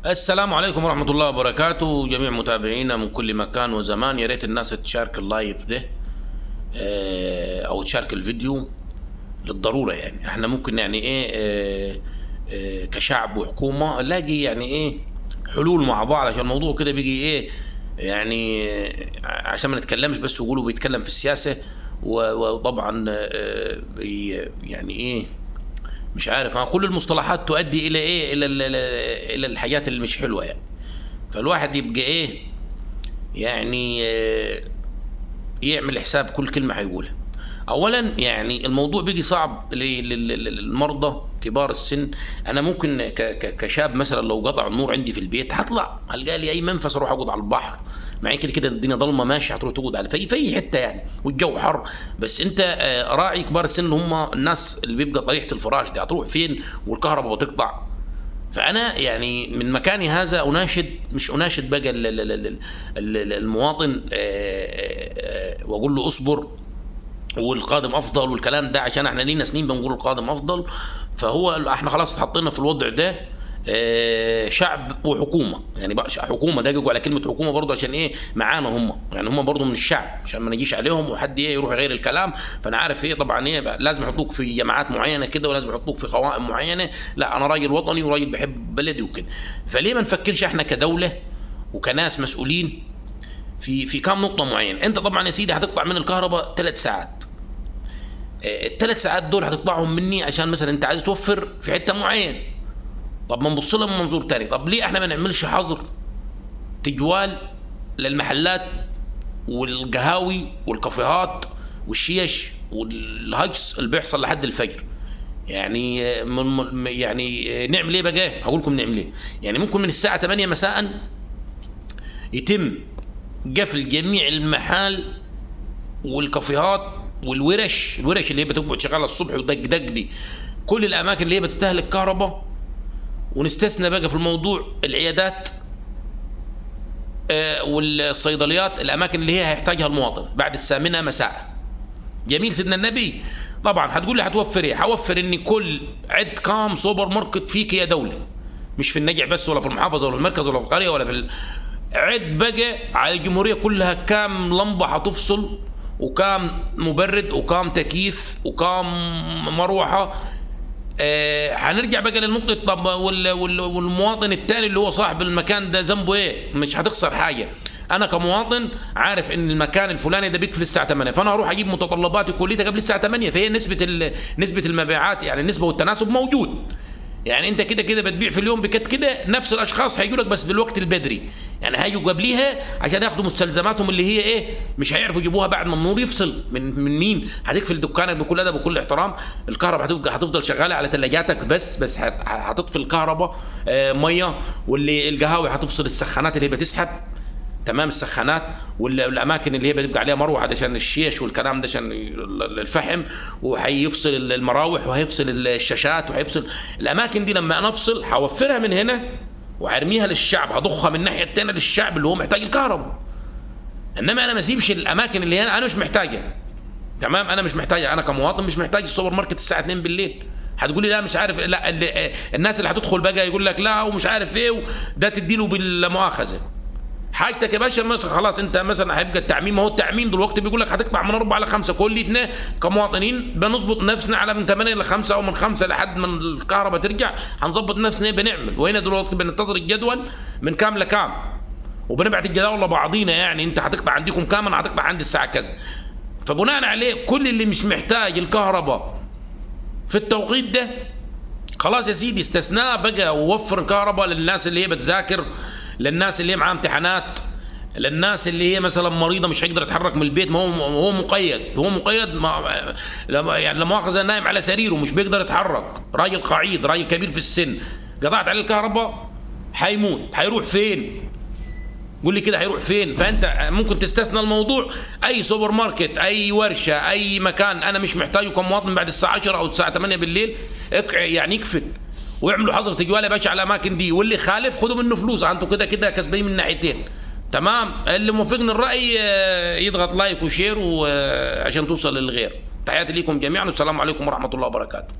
السلام عليكم ورحمة الله وبركاته، جميع متابعينا من كل مكان وزمان. يا ريت الناس تشارك اللايف ده او تشارك الفيديو للضرورة. يعني احنا ممكن يعني ايه كشعب وحكومة نلاقي يعني ايه حلول مع بعض، عشان الموضوع كده بيجي ايه يعني عشان ما نتكلمش بس ويقولوا بيتكلم في السياسة. وطبعا يعني ايه مش عارف، كل المصطلحات تؤدي الى ايه، الى الحاجات اللي مش حلوه يعني. فالواحد يبقى ايه يعني يعمل حساب كل كلمه هيقولها. اولا يعني الموضوع بيجي صعب للمرضى كبار السن. انا ممكن كشاب مثلا لو قطع النور عندي في البيت هطلع هلقى لي اي منفذ اروح اقعد على البحر، مع كده كده الدنيا ضلمه ماشي هتروح تقعد على في اي حته يعني، والجو حر. بس انت راعي كبار السن هم الناس اللي بيبقى طريحه الفراش دي، هتروح فين والكهرباء بتقطع؟ فانا يعني من مكاني هذا اناشد، مش اناشد بقى المواطن واقول له اصبر والقادم افضل والكلام ده، عشان احنا لينا سنين بنقول القادم افضل. فهو احنا خلاص اتحطينا في الوضع ده، شعب وحكومه. يعني بقى حكومه دققوا على كلمه حكومه برضه، عشان ايه معانا هم، يعني هم برضه من الشعب، عشان ما نجيش عليهم وحد ايه يروح غير الكلام. فانا عارف ايه طبعا ايه لازم يحطوك في جماعات معينه كده، ولازم يحطوك في قوائم معينه. لا انا راجل وطني وراجل بحب بلدي وكده. فليه ما نفكرش احنا كدوله وكناس مسؤولين في كام نقطه معينه؟ انت طبعا يا سيدي هتقطع من الكهرباء 3 ساعات، الثلاث ساعات دول هتقطعهم مني عشان مثلا انت عايز توفر في حته معينه. طب ما نبص لها من منظور تاني، طب ليه احنا ما نعملش حظر تجوال للمحلات والقهاوي والكافيهات والشيش والهجس اللي بيحصل لحد الفجر؟ يعني يعني نعمل ايه بقى؟ هقول لكم نعمل ايه. يعني ممكن من الساعه 8 مساء يتم قفل جميع المحال والكافيهات والورش اللي هي بتقعد شغاله الصبح ودق دي، كل الاماكن اللي هي بتستهلك كهرباء. ونستثنى بقى في الموضوع العيادات والصيدليات، الاماكن اللي هي هيحتاجها المواطن بعد 8 مساء. جميل سيدنا النبي. طبعا هتقول لي هتوفر ايه؟ هوفر ان كل عد كام سوبر ماركت فيك يا دوله، مش في النجع بس ولا في المحافظه ولا في المركز ولا في القريه ولا في عد بقى على الجمهوريه كلها كام لمبه هتفصل، وكام مبرد وكام تكييف وكام مروحه. هنرجع بقى للنقطة. طب والمواطن التاني اللي هو صاحب المكان ده ذنبه ايه؟ مش هتخسر حاجة. انا كمواطن عارف ان المكان الفلاني ده بيقفل الساعة 8، فانا هروح اجيب متطلباتي كليتها قبل الساعة 8، فهي نسبة المبيعات، يعني النسبة والتناسب موجود. يعني انت كده كده بتبيع في اليوم بكت كده، نفس الاشخاص هيجوا لك بس بالوقت البدري، يعني هيجوا قبليها عشان ياخدوا مستلزماتهم اللي هي ايه، مش هيعرفوا يجيبوها بعد ما النور يفصل. من مين؟ هتقفل دكانك بكل ادب وبكل احترام، الكهرباء هتفضل شغاله على ثلاجاتك بس هتطفي الكهرباء ميه، واللي القهاوي هتفصل السخانات اللي هي بتسحب تمام السخانات، والاماكن اللي هي بتبقى عليها مروحه عشان الشيش والكلام ده عشان الفحم، وهيفصل المراوح وهيفصل الشاشات وهيفصل الاماكن دي. لما انا افصل هوفرها من هنا وهرميها للشعب، هضخها من الناحيه الثانيه للشعب اللي هو محتاج الكهرباء. انما انا ما اسيبش الاماكن اللي انا مش محتاجها. تمام انا مش محتاجها، انا كمواطن مش محتاج السوبر ماركت الساعه 2 بالليل. هتقولي لا مش عارف، لا الناس اللي هتدخل بقى يقول لك لا ومش عارف ايه، ده تديله بالمؤاخذه حاجتك يا باشا. مثلا خلاص انت مثلا هيبقى التعميم، ما هو التعميم دلوقتي بيقول لك هتقطع من 4 ل5، كلنا كمواطنين بنظبط نفسنا على من 8 ل5 او من 5 لحد ما الكهرباء ترجع، هنظبط نفسنا بنعمل. وهنا دلوقتي بننتظر الجدول من كام لكام، وبنبعت الجداول لبعضينا، يعني انت هتقطع عندكم كام، انا هتقطع عندي الساعه كذا. فبناء عليه كل اللي مش محتاج الكهرباء في التوقيت ده خلاص يا سيدي استثناء بقى، ووفر الكهرباء للناس اللي هي بتذاكر، للناس اللي هي معاها امتحانات، للناس اللي هي مثلا مريضه مش هيقدر يتحرك من البيت، ما هو مقيد يعني لا مؤاخذه نايم على سريره مش بيقدر يتحرك، راجل قعيد راجل كبير في السن، قطعت عليه الكهرباء هيموت، هيروح فين؟ قول لي كده هيروح فين؟ فانت ممكن تستثنى الموضوع، اي سوبر ماركت اي ورشه اي مكان انا مش محتاجه كمواطن بعد الساعه 10 او الساعه 8 بالليل يعني يقفل، ويعملوا حظر تجوال يا باشا على الاماكن دي، واللي خالف خدوا منه فلوس، انتوا كده كده كسبانين من ناحيتين. تمام. اللي موافقني الراي يضغط لايك وشير وعشان توصل للغير. تحياتي ليكم جميعا والسلام عليكم ورحمه الله وبركاته.